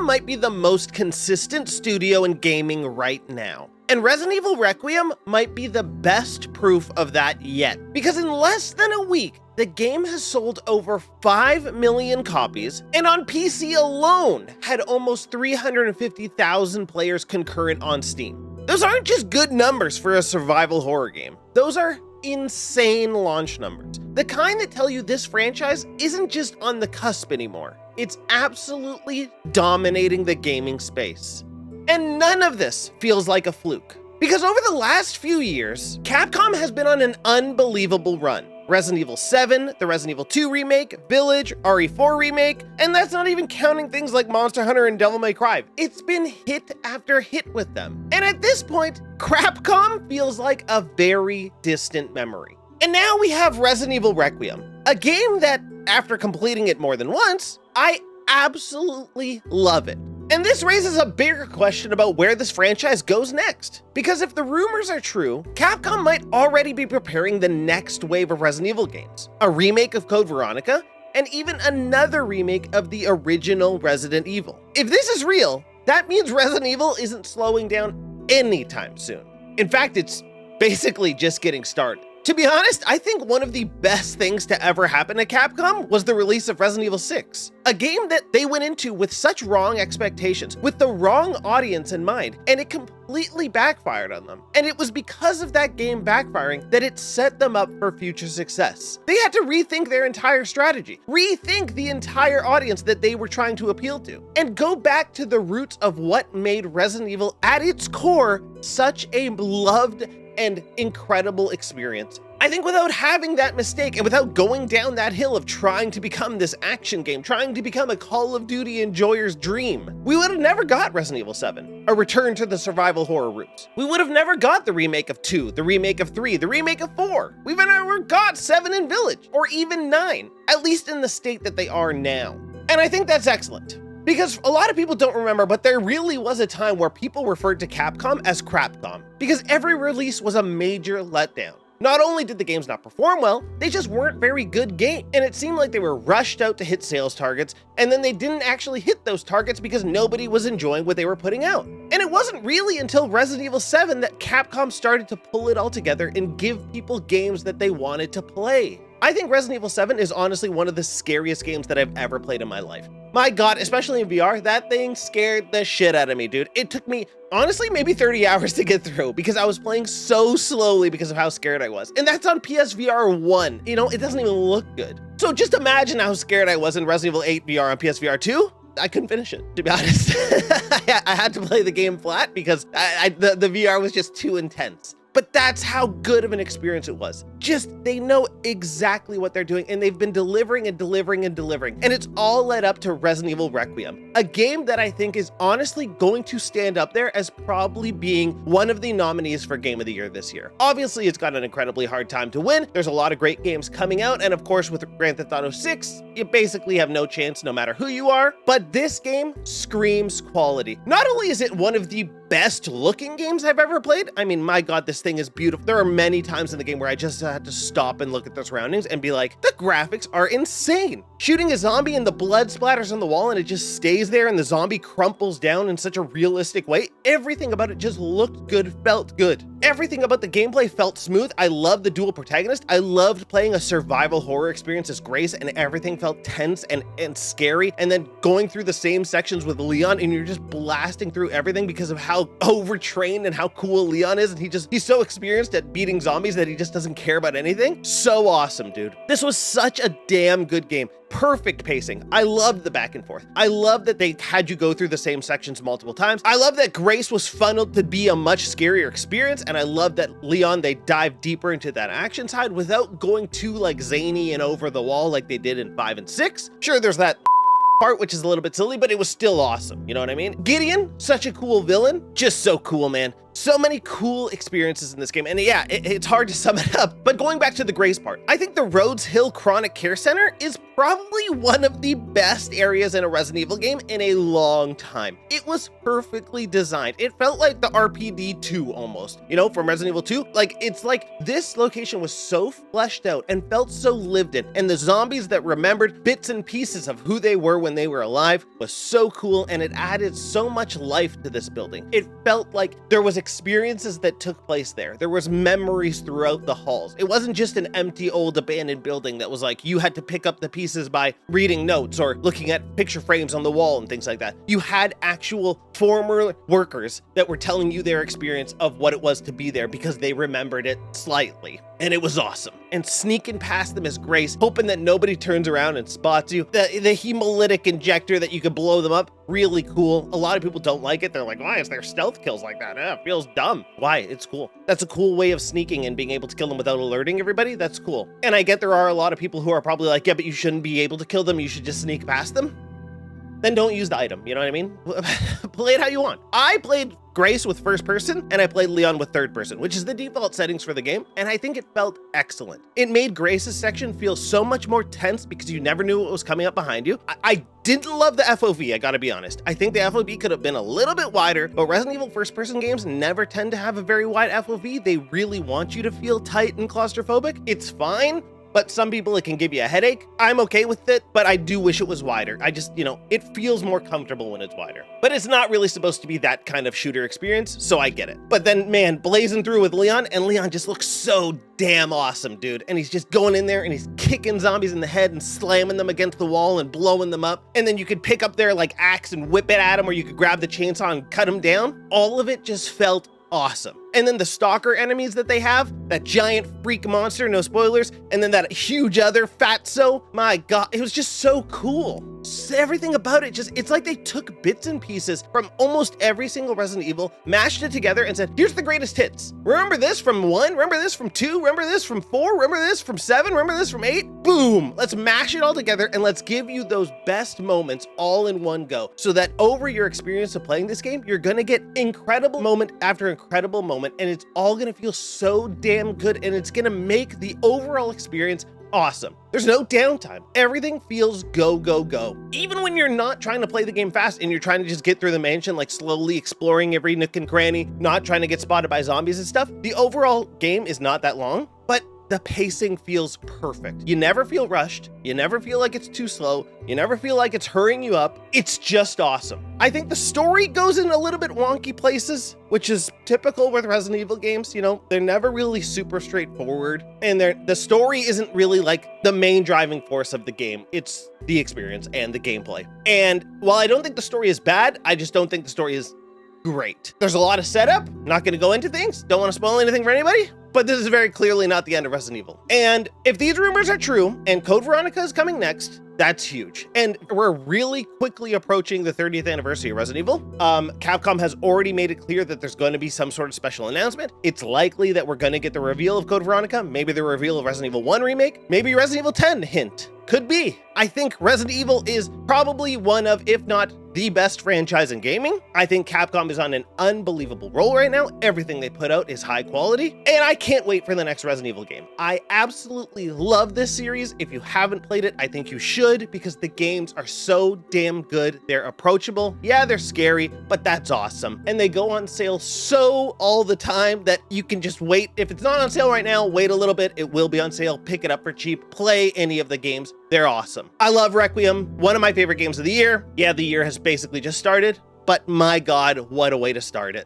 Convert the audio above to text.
might be the most consistent studio in gaming right now. And Resident Evil Requiem might be the best proof of that yet, because in less than a week, the game has sold over 5 million copies, and on PC alone had almost 350,000 players concurrent on Steam. Those aren't just good numbers for a survival horror game. Those are insane launch numbers. The kind that tell you this franchise isn't just on the cusp anymore. It's absolutely dominating the gaming space. And none of this feels like a fluke. Because over the last few years, Capcom has been on an unbelievable run. Resident Evil 7, the Resident Evil 2 remake, Village, RE4 remake, and that's not even counting things like Monster Hunter and Devil May Cry. It's been hit after hit with them. And at this point, Crapcom feels like a very distant memory. And now we have Resident Evil Requiem, a game that, after completing it more than once, I absolutely love it. And this raises a bigger question about where this franchise goes next. Because if the rumors are true, Capcom might already be preparing the next wave of Resident Evil games, a remake of Code Veronica, and even another remake of the original Resident Evil. If this is real, that means Resident Evil isn't slowing down anytime soon. In fact, it's basically just getting started. To be honest, I think one of the best things to ever happen to Capcom was the release of Resident Evil 6, a game that they went into with such wrong expectations, with the wrong audience in mind, and it completely backfired on them. And it was because of that game backfiring that it set them up for future success. They had to rethink their entire strategy, rethink the entire audience that they were trying to appeal to, and go back to the roots of what made Resident Evil at its core such a beloved and incredible experience. I think without having that mistake and without going down that hill of trying to become this action game, trying to become a Call of Duty enjoyer's dream, we would have never got Resident Evil 7, a return to the survival horror roots. We would have never got the remake of 2, the remake of 3, the remake of 4. We've never got 7 in Village, or even 9, at least in the state that they are now. And I think that's excellent. Because a lot of people don't remember, but there really was a time where people referred to Capcom as Crapcom, because every release was a major letdown. Not only did the games not perform well, they just weren't very good games, and it seemed like they were rushed out to hit sales targets, and then they didn't actually hit those targets because nobody was enjoying what they were putting out. And it wasn't really until Resident Evil 7 that Capcom started to pull it all together and give people games that they wanted to play. I think Resident Evil 7 is honestly one of the scariest games that I've ever played in my life. My God, especially in VR, that thing scared the shit out of me, dude. It took me, honestly, maybe 30 hours to get through because I was playing so slowly because of how scared I was. And that's on PSVR 1. You know, it doesn't even look good. So just imagine how scared I was in Resident Evil 8 VR on PSVR 2. I couldn't finish it, to be honest. I had to play the game flat because the VR was just too intense. But that's how good of an experience it was. Just, they know exactly what they're doing, and they've been delivering and delivering and delivering. And it's all led up to Resident Evil Requiem, a game that I think is honestly going to stand up there as probably being one of the nominees for Game of the Year this year. Obviously, it's got an incredibly hard time to win. There's a lot of great games coming out, and of course, with Grand Theft Auto 6, you basically have no chance no matter who you are. But this game screams quality. Not only is it one of the best looking games I've ever played. I mean, my God, this thing is beautiful. There are many times in the game where I just had to stop and look at the surroundings and be like, the graphics are insane. Shooting a zombie and the blood splatters on the wall and it just stays there and the zombie crumples down in such a realistic way. Everything about it just looked good, felt good. Everything about the gameplay felt smooth. I loved the dual protagonist. I loved playing a survival horror experience as Grace, and everything felt tense and scary. And then going through the same sections with Leon and you're just blasting through everything because of how overtrained and how cool Leon is. And he's so experienced at beating zombies that he just doesn't care about anything. So awesome, dude. This was such a damn good game. Perfect pacing. I loved the back and forth. I love that they had you go through the same sections multiple times. I love that Grace was funneled to be a much scarier experience. And I love that Leon, they dive deeper into that action side without going too like zany and over the wall like they did in 5 and 6. Sure, there's that part, which is a little bit silly, but it was still awesome. You know what I mean? Gideon, such a cool villain. Just so cool, man. So many cool experiences in this game, and yeah, it's hard to sum it up, but going back to the Grace part, I think the Rhodes Hill Chronic Care Center is probably one of the best areas in a Resident Evil game in a long time. It was perfectly designed. It felt like the RPD2 almost, you know, from Resident Evil 2. Like, it's like this location was so fleshed out and felt so lived in, and the zombies that remembered bits and pieces of who they were when they were alive was so cool, and it added so much life to this building. It felt like there was experiences that took place there. There was memories throughout the halls. It wasn't just an empty old abandoned building that was like you had to pick up the pieces by reading notes or looking at picture frames on the wall and things like that. You had actual former workers that were telling you their experience of what it was to be there because they remembered it slightly. And it was awesome. And sneaking past them as Grace, hoping that nobody turns around and spots you. The hemolytic injector that you could blow them up, really cool. A lot of people don't like it. They're like, why is there stealth kills like that? It feels dumb. Why? It's cool. That's a cool way of sneaking and being able to kill them without alerting everybody. That's cool. And I get there are a lot of people who are probably like, yeah, but you shouldn't be able to kill them. You should just sneak past them. Then don't use the item, you know what I mean? Play it how you want. I played Grace with first person, and I played Leon with third person, which is the default settings for the game, and I think it felt excellent. It made Grace's section feel so much more tense because you never knew what was coming up behind you. I didn't love the FOV, I gotta be honest. I think the FOV could have been a little bit wider, but Resident Evil first person games never tend to have a very wide FOV. They really want you to feel tight and claustrophobic. It's fine, but some people, it can give you a headache. I'm okay with it, but I do wish it was wider. I just, you know, it feels more comfortable when it's wider. But it's not really supposed to be that kind of shooter experience, so I get it. But then, man, blazing through with Leon, and Leon just looks so damn awesome, dude. And he's just going in there and he's kicking zombies in the head and slamming them against the wall and blowing them up. And then you could pick up their like axe and whip it at them, or you could grab the chainsaw and cut them down. All of it just felt awesome. And then the stalker enemies that they have, that giant freak monster, no spoilers, and then that huge other fatso, my god, it was just so cool. Everything about it just, it's like they took bits and pieces from almost every single Resident Evil, mashed it together and said, here's the greatest hits. Remember this from 1, remember this from 2, remember this from 4, remember this from 7, remember this from 8? Boom, let's mash it all together and let's give you those best moments all in one go, so that over your experience of playing this game, you're gonna get incredible moment after incredible moment, and it's all gonna feel so damn good, and it's gonna make the overall experience awesome. There's no downtime. Everything feels go, go, go. Even when you're not trying to play the game fast and you're trying to just get through the mansion, like slowly exploring every nook and cranny, not trying to get spotted by zombies and stuff, the overall game is not that long, but the pacing feels perfect. You never feel rushed. You never feel like it's too slow. You never feel like it's hurrying you up. It's just awesome. I think the story goes in a little bit wonky places, which is typical with Resident Evil games. You know, they're never really super straightforward, and the story isn't really like the main driving force of the game. It's the experience and the gameplay. And while I don't think the story is bad, I just don't think the story is great. There's a lot of setup. Not going to go into things. Don't want to spoil anything for anybody. But this is very clearly not the end of Resident Evil. And if these rumors are true and Code Veronica is coming next, that's huge. And we're really quickly approaching the 30th anniversary of Resident Evil. Capcom has already made it clear that there's going to be some sort of special announcement. It's likely that we're going to get the reveal of Code Veronica, maybe the reveal of Resident Evil 1 remake, maybe Resident Evil 10 hint. Could be. I think Resident Evil is probably one of, if not the best franchise in gaming. I think Capcom is on an unbelievable roll right now. Everything they put out is high quality, and I can't wait for the next Resident Evil game. I absolutely love this series. If you haven't played it, I think you should, because the games are so damn good. They're approachable. Yeah, they're scary, but that's awesome. And they go on sale so all the time that you can just wait. If it's not on sale right now, wait a little bit. It will be on sale. Pick it up for cheap. Play any of the games. They're awesome. I love Requiem, one of my favorite games of the year. Yeah, the year has basically just started, but my God, what a way to start it.